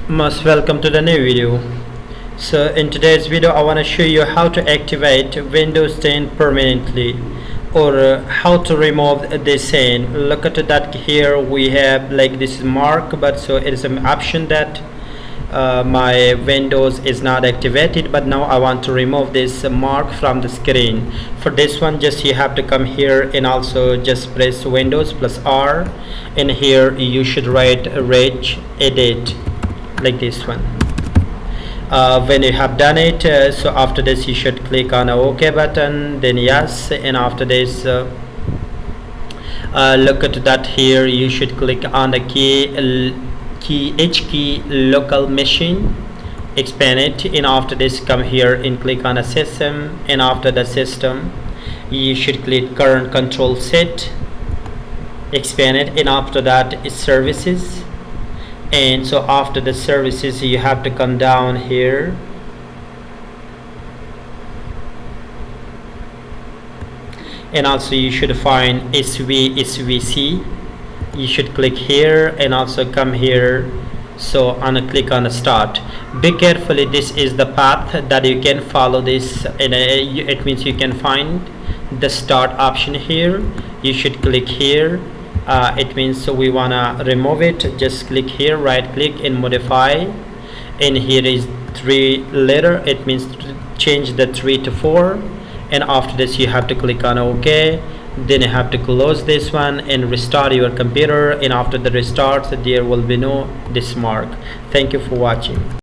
Most welcome to the new video. So in today's video I want to show you how to activate Windows 10 permanently, or how to remove this scene. Look at that, here we have like this mark, but so it is an option that my Windows is not activated, but now I want to remove this mark from the screen. For this one, just you have to come here and also just press Windows plus R, and here you should write reg edit like this one. When you have done it, so after this you should click on a OK button, then yes, and after this look at that, here you should click on the H key local machine, expand it, and after this come here and click on a system, and after the system you should click current control set, expand it, and after that is services. And so after the services you have to come down here and also you should find SVC. You should click here and also come here, so click on start. Be carefully, this is the path that you can follow this, and it means you can find the start option here. You should click here. It means so we wanna remove it, just click here, right click and modify, and here is 3 letter, it means to change the 3 to 4, and after this you have to click on OK, then you have to close this one and restart your computer, and after the restart there will be no this mark. Thank you for watching.